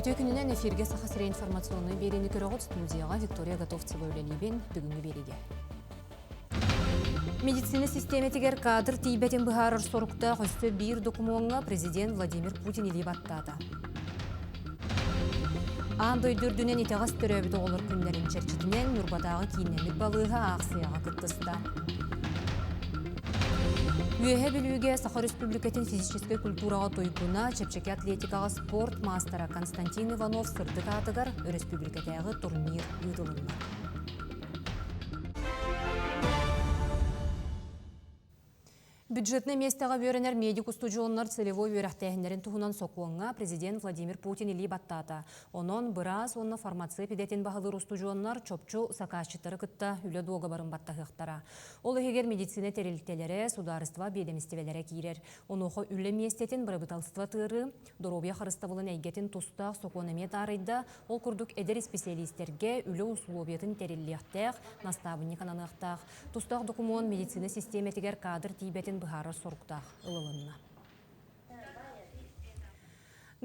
Өтө күнінен эфирге сақасыра информационный берені көріғыт студияға Виктория Готовцева өлелейбен бүгінгі береге. Медицина системетігер кадр тейбетін бұхарыр сорықта қосты бір документға президент Владимир Путин елебаттады. Андой дүрдінен етеғас түрәбіті олар күнлерін черчетінен Нұрбадағы кейінемік балыға ақсияға күттісті. Үйе білуге Саха Республикатын физической культураға тойгуна чепчеке атлетикаға спорт мастера Константин Иванов сырдық атығар республикатағы турнир үйділінді. Бюджетный местеға бөрінер медику студионлар целевой өрәқтәйіндерін тұғынан соқуыңа президент Владимир Путин елей баттады. Онын біраз онына фармация педетін бағылыр студионлар чопчу сақашчыттары күтті үлі доғы барын баттағықтара. Ол егер медицина тереліктелері сударыства бедемістевелері кейрер. Онуқы үлі местетін бірібіталыства тыры, доробия қарыставылын әйгетін тұстақ соқуынымет арыйды. Ол күрдік әдер специалистерге үлі условиятын тереліктәқ, настабыны кананықтақ. Тұстақ документ медицина системетігер кадр тейбетін бұхары сұрықтақ ұлылынна.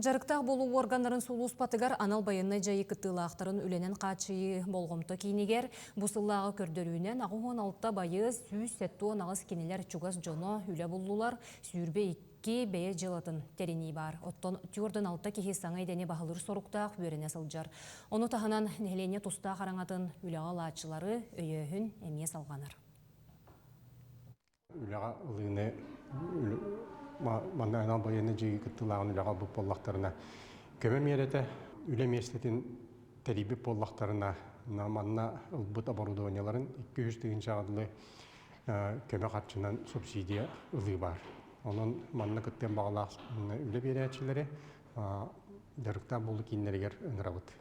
Жарықтақ болу органларын сұлуыз патығар анал байынны жайы күттілақтарын үленен қачыйы болғымты кейінегер бұсыллағы көрдіруінен ағуын алтта байыз сүйіз сәтті нағыз кенелер чугас жоно үлі болулар сүйірбе икки бәе жылатын терені бар. Оттон тюрдың алтта кехе саңай дәне бағылыр сұрықтақ өріне сылжар. Оны тағынан нәлене тұста қараңатын үліға лачылары өйөхін әме салғаныр. Үліға ұлығыны маңна анал байыны жиы күттілағын үліға бұп боллақтарына көмем ереті үлі местетін тәрибі боллақтарына маңна ұлбыт оборудованияларын 200 жағадылы көме қатшынан субсидия ұлығы бар. Оның маңна күттен бағалақ үлі берәтшілері дәрікта болу кейінлерігер өңірабыт.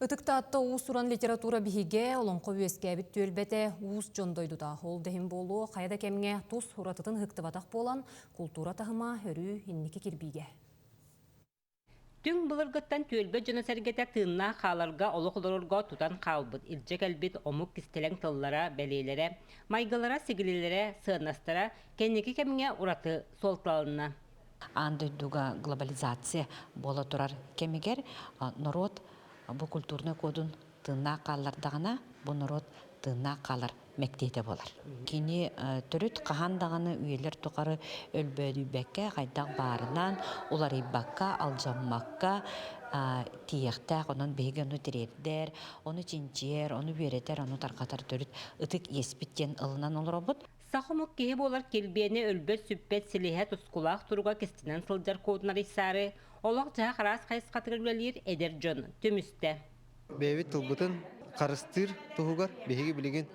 Үтікті атта уыз тұран литература бігіге олонқы өскәбіт төлбәті уыз жондойдуда. Ол дәйін болу қайда кәмге тұс ұратытын ғықтыбатақ болан культура тағыма өрі иннекі кербейге. Түң бұлырғыттан төлбе жона сәргетер тыынна қаларға олық-олырға тұтан қалбыд. Илчек әлбет омық кістелен тыллара, бәлейлері, майғылара, сігілелері, сығынастара, кәнекі кәмге ұраты солталына. Андойдуға глобализация бола тұрар кәмегер народ bu культурный кодун тына қалардағына, бұл народ тына қалар мәктейді болар. Кені түріт қағандағаны үйелер тұқары өлбөді бәкке қайдақ барынан, олар ибаққа, алжаммаққа, тияқтақ, оның бейгі оны тірердер, оны чинчер, оны беретер, оны тарқатар түріт ұтық еспіттен ылынан олар обыд. Сақымық кейі болар келбені өлбөт сүппет сіліхе тұскулақ тұруға кестінен сылжар кодынар исары, олақ жа қарас қайыс қатырылыр әдер жон төмісті. Бәйбет тұлбытын қарыстыр тұғығар, бейгі білеген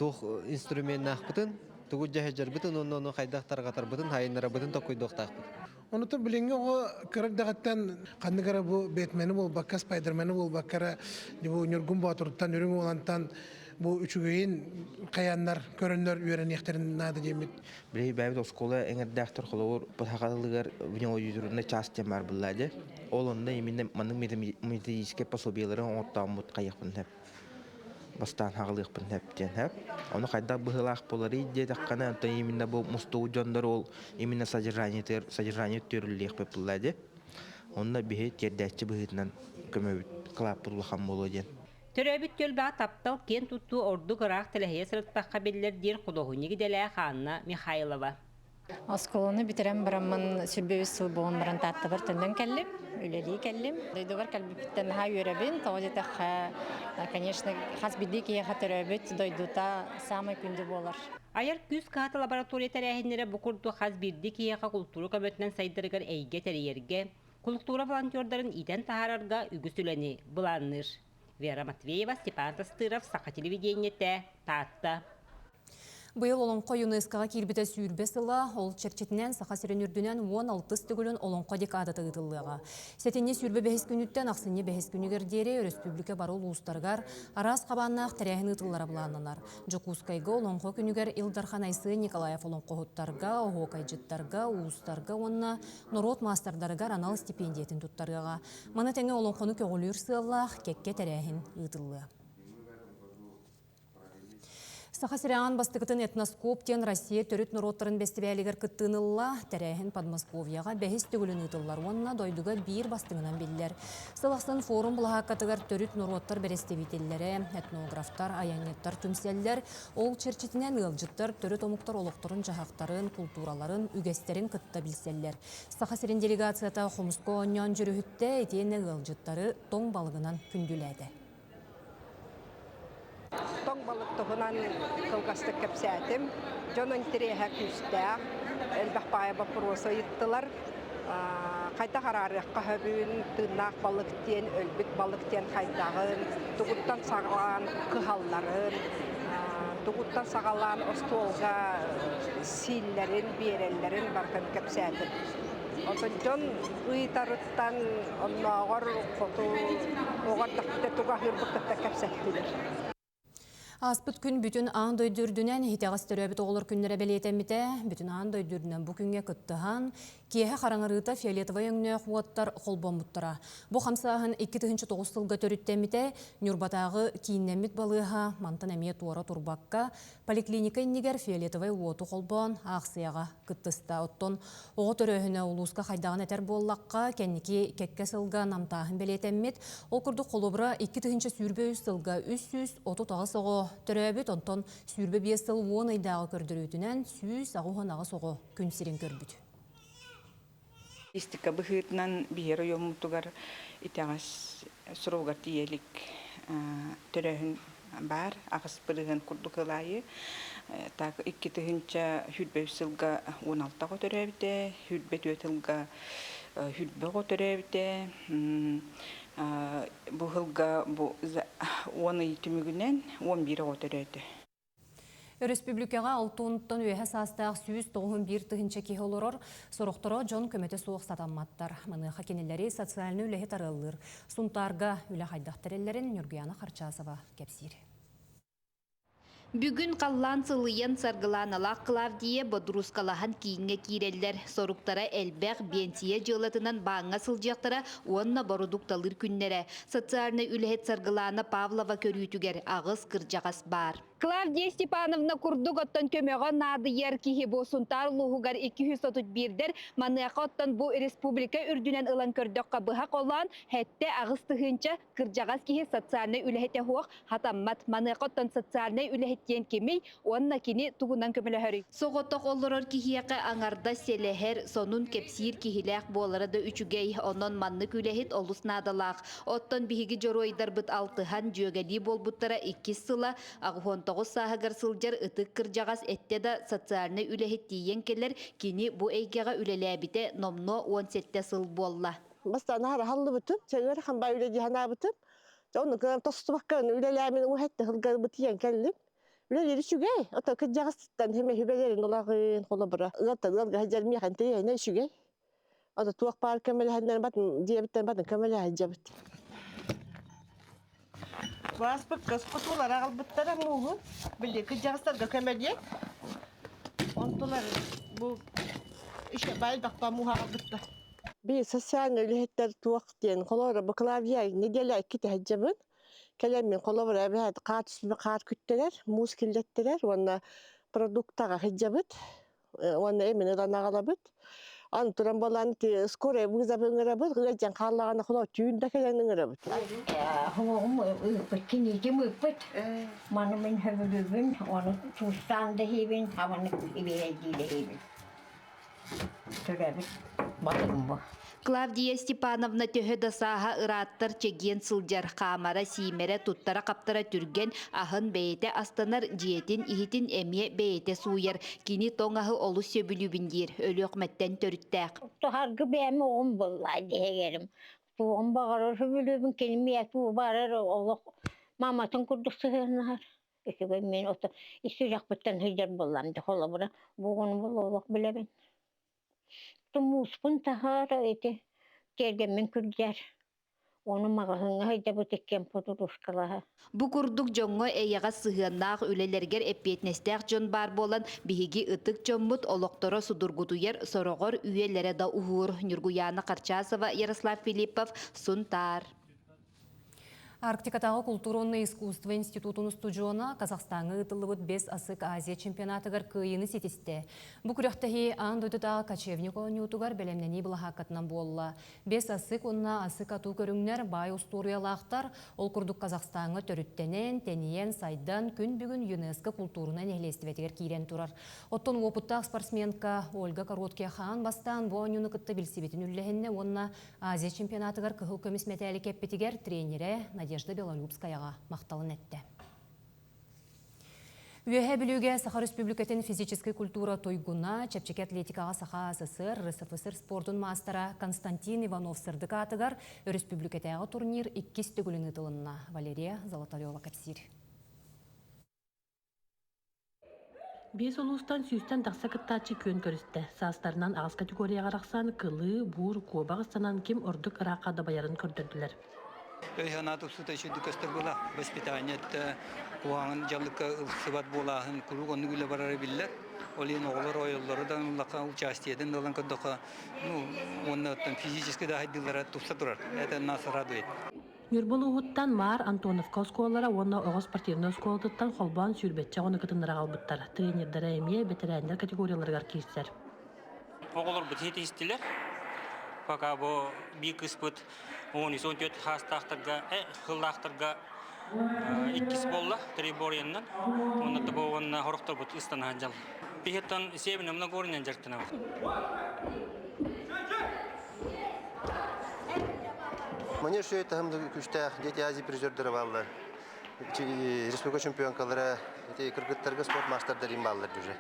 тұқ инструментін ақпытын, тұғы жағы жарбытын, оны қайдақтар қатар бұтын, хайынлара бұтын тоқойдоқтақ бұтын. Onu da bilinge o kırık dağıttan kandıgara bu Batman'ı bol bakka Spider-Man'ı bol bakkara bu nürgün baturuttan ürün olantan bu üçügeyin kayanlar körünler üyeren yekterin nadı cemit. Biley bäbit oskola eňer dähtir holawur bu haqalygar bino ýüzüründe çast jamar bulladı. Olanda eminde manyň mediciske pasobiýalary ortamut gaýypyn hep. Bastan haqalyqpyn hep den hep. Onu gaýda bıhylaq bolary diýe taqqana eminde bu mustow jondar ol eminde sajranye türlülik hep bulladı. Onda bihe terdäçi bıhытынан kömöbüt klap bulham bolýan. Төрөбіт көлбаға таптал кен тұтту орду қырақ тіләхе сұрықтаққа белілер дер құдығыны кеделі Ханна Михайлова. Осколаны бітірем бірамын сүрбеуіз сыл болын бірін татты бір түнден кәлім, өлелі кәлім. Дойдығар кәлбіттен ха өребін, тоғыдеті конечно, қаз білді кейеға төрөбіт дойдута самай күнді болар. Айар күз қағаты лаборатория тәрәхінлері бұқырды қаз білді кейеға культура көмөтінен сайдырығыр әйге тәрейерге, культура волонтердарын иден тахарарға үгісілені бұланыр. Вера Матвеева, Степан Тастыров, Саха телевидениете, Татта. Быйыл олонқо ЮНЕСКО-ға кирбете сүйірбе сыла, ол черчетінен Саха сиренүрдінен 16 түгілін олонқо декада тығытылыға. Сәтенне сүйірбе бәхес күніттен ақсынне бәхес күнігердері республика бару ұлыстарғар арас қабаннақ тәрәхін ұтыллара бұланынар. Жокускайға олонқо күнігер Илдархан Айсы Николаев олонқо ғыттарға, оғайжыттарға, ұлыстарға онына Норот мастардарға анал стипендиетін тұттарға. Маны тәңе олонқоны көғілір сылақ кекке тәрәхін ұтылы. Сахасырян бастықытын этноскоптен Россия төрүт нұроттарын бестібәлігер кыттынылла тәрәйін Подмосковияға бәхіс түгілін ұтылар. Онына дойдуға бір бастығынан білдер. Сылақсын форум бұлаға қатығар төрүт нұроттар бәрестебетелері, этнографтар, аянеттар, түмселлер, ол черчетінен ылжыттар, төрүт омуқтар олықтарын, жағақтарын, культураларын, үгестерін кытта білселлер. Сахасырен делегацията Хомско оньон жүріхітті етені ылжыттары тоң балығынан күнділәді. Тоң балык тоғынан қылғасты кәпсәтім, жонын тірейі күстәк, әлбәқ бая бапыросы еттілар. Қайта қарарыққа хөбін, тыңнақ балықтен, өлбік балықтен қайтағын, тұғыттан сағалан қығалларын, тұғыттан сағалан остолға силлерін, берелерін барған кәпсәтім. Отын жон ұйтарыттан оғыр қоту, оғыр тақты тұға хүрбіқтікті кәпсәттілер. Аспыт күн бүтін аң дөйдүрдінен хитағыз төрөбіт оғылыр күнлері бәлетеміте, бүтін аң дөйдүрдінен бұл күнге күттіған, киеге қараңырыта фиолетовый өңіне қуаттар қолбомыттыра. Бұл қамсағын 2009 сылға төріттеміте, Нюрбатағы кейіннемет балыға, мантан әмет уара турбаққа, поликлиника иннегер фиолетовый уоту қолбон ақсияға күттіста. Оттон оғы төрөхіне ұлысқа қайдағын әтер боллаққа, кәнеке кәкке сылға намтағын бәлетемет, ол күрді қолыбыра 2000 сүрбе сылға 330 соғы төрөбіт, онтон сүрбе бесіл 10 айдағы көрдірүтінен сүйіз ағуған ағы соғы күн сирен көрбіт. Истика быхытнан бихер ойомутугар итагас суругар тиелик төрөһүн бар, ағыс бырыгын курдук ылайы. Так 2000 хүлбе сылга 16 төрөбіте, хүлбе төтілга хүлбе төрөбіте. Бұл ғылға 10 түмігінен 11 отырады. Республикаға 6-тон өйе састағы 191 тұхынча кеге олырыр, сұрықтыры жон көметі суық сатамматтар. Мұны қакенелері социальны үләхе тарылыр. Сұнтарға үлі қайдақтар әллерін Нүргияна Харчасова кәпсір. Бүгін қаллан сылыян саргыланалақ Клавдия Бодрускалахан кейінге кейрелдер. Соруктара әлбәқ бенсия жылатынан баңа сылжақтара онна борудукталыр күннері. Социальны үләхет саргылана Павлова көрүйтүгер ағыз кыржағас бар. Клавдия Степановна курдук оттан көмеға нады ер кихи босунтар луғугар 231-дер маныяқа оттан бұл республика үрдінен ылан көрдөкқа бұхақ олан хәтті ағыз тұхынча кыржағас кихи социальны үләхете хуақ хатаммат маныяқа оттан социальны үләхеттен кемей онна кені туғынан көмелі хөрі. Соғыттық олырыр кихияқы аңарда селехер сонун кепсир кихиләқ болырады үчүгей онон манны күләхет олуснадалақ. Оттан биһиги жоройдар бұт алтыхан жөгәли болбуттара 2 сыла ағуон тоғыз сағығыр сылжар ытық кыржағас әттеді социальны үләхеттейен келер кені бұ әйгеға үләләбіте номно 17 сыл болла. Бастан ары халлы бұтым, чәңір қамба үләді хана бұтым. Оны қынан тосты баққан үләләмін ұхетті қылғар бұтыян кәлім. Үләлері шүгей, ота кыржағастықтан хеме хүбелерін олағын қолы бұра. Ұғаттан ұлға хәджар мияқан тейіне шүгей. Ота туақ бар көмелі хәднен батын, диябіттен батын көмелі хәджабыт. Баспыт кыскутулар ағылбыттара мұғы, білді кыжағыстарға көмәдек. Онтулар бұл ішке байлдақпа мұға ағылбытта. Бір социальный үліхеттер туақ дейін қолары бұл Клавдия неделя 2 тәжжабын. Кәлеммен қолары әбәді қар түспі қар күттелер, мұз келдеттелер, оны продуктаға хеджабыт, оны әмін ұлан ағалабыт. Аны туран боланы скорая вызов ыңырабыт, ғылайжан қалағаны құлау түйінді кәлен ыңырабыт. Хоғым ұйықпыт, кенегем ұйықпыт. Манымен хөбілігін, оны тустанды хейбін, хаваны ебеледейлі хейбін. Түрәбіт, балығым бұл. Клавдия Степановна төхөді саға ыраттар чеген сылжар қамара сеймері туттара қаптара түрген ахын бәйеті астанар жиетін ихетін әме бәйеті суйар. Кені тоңағы олы сөбілубіндер, өлі өқметтен төріттәк. Тұхарғы бәйімі оғым боллайды егерім. Туғым бағарыр сөбілубін кенімі әту барыр олық маматын күрдік сығырнағар. Өсігай мен оты ісі жақпыттан хыжар болламды қолы бұра. Бұғын бұл олық білебін. Тумуспун тахара эти тергенмен күрдер. Оны мағағыңа хайда бұтеккен подурушкалаға. Бұ күрдік жоңғы әйеға сығыннақ үлелергер әппетнестәқ жон бар болан бігі ұтық жонмұт олықтыры судыргутуер сорогор үйелері да ұғыр. Нүргияна Қарчасова, Ярослав Филиппов, Сунтар. Арктикатағы культурный искусство институтын студиона Казахстанға ұтылыбыт 5 асык Азия чемпионатығыр күйіні сетесті. Бұ күріқтігі аң дөтітағы Качевнико нютугар бәлемнені бұлаға қатынан болла. 5 асык онна асык ату көріңнер бай усториялақтар ол күрдік Казахстанға төріттенен, тәниен, сайдан күн бүгін ЮНЕСКО культурына нәхлестіветігер кейрен тұрар. Оттон опыттақ спортсменка Ольга Короткия хан бастан бұ анюны күтті білсебетін үлләхінне онна Азия чемпионатығыр күхіл көміс мәтәлі кәппетігер тренері Надежда Белолюбскаяға мақталын әтті. Үйәхе білуге Саха Республикатын физической культура тойгуна Чепчеке атлетикаға Саха СССР, РСФСР спортын мастера Константин Иванов сырдық атығар Республикатағы турнир 2 түгіліні тылынна. Валерия Золотарева кәпсир. Бес олустан сүйістен тақса кыттачы көн көрісті. Састарынан ағыз категорияға рақсан кылы, бур, куабағыстанан кем ордық ырақада баярын көрдірділер. Өйханатып сута шүдік өстір бола, воспитаниятта уаңын жалыққа ұлсыбат болағын күру қонны күлі барары білдер. Олен оғылар ойылары да ұлаққа участиеден дылан күрдіққа, онны физически да хайдылары тұпса тұрар. Это нас радует. Нюрбол уғыттан Мар Антоновка осколара, онна оғыз спортивны осколдыттан қолбан сүрбетчі оны кытынлара қалбыттар. Тренердері әмие бетерәндер категорияларығар кейістер. Оғылар бұт хеті істілер. Пока бұл бик іспыт 10-14 хастақтырға, қылдақтырға 2 болла, 3 бореннан. Онды бұл онна хорықтар бұт ұстан ғанжал. Бейхеттен себіне мұна көрінен жәрттін ау. Мне все это күштәк, дети Азия призердері балдар. Республика чемпионкалары, кыргыттарға спорт мастердарин балдар жүже.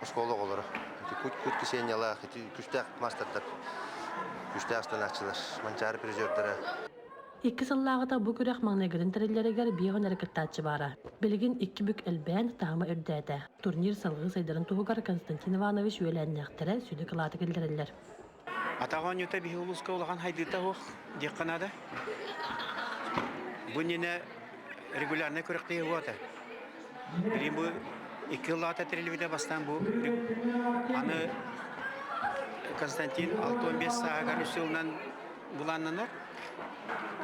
Школа олары. Күт кисенялар, күштәк мастердар. Күштәк станақчылар, манчары призердері. 2 сыллағыда бұ күрек маңнегерін тәрелерігер бейғын әрекеттатчы бара. Білген 2 бүк әлбән тағымы өрдәді. Турнир салғы сайдарын туғығар Константин Иванович өйләннәқтірі сүйді қылаты келдерелер. Атаған өте бейі ұлысқа олаған хайдыта оқ деққанады. Бұл нені регулярны көріқті еуаты. Бірін бұл 2 ұллағыта тіреліведе бастан бұл. Аны Константин 6-15 сағағар үсілінен бұланнаныр.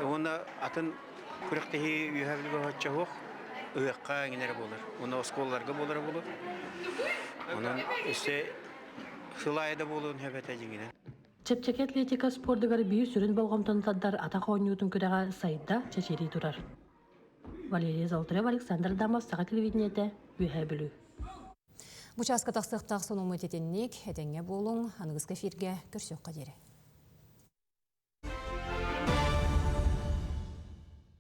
Оны атын көріқті үйәбілгі өтчі оқ өйіққа әңінері болыр. Оны осколларға болыр болыр. Оның үсі сылайда болуын хөбәті жеңінен. Чепчеке атлетика спордығар бейі сүрін болғамтанытадар атақ ойнуытын күріға сайда чәчері тұрар. Валерия Золотарева, Александр Дамов, Саға телевидениеті, үйә білу. Бұчасқа тақсықтақ соның өтетеннік, әтенге болың, анығыз кефирге көрсек қадері.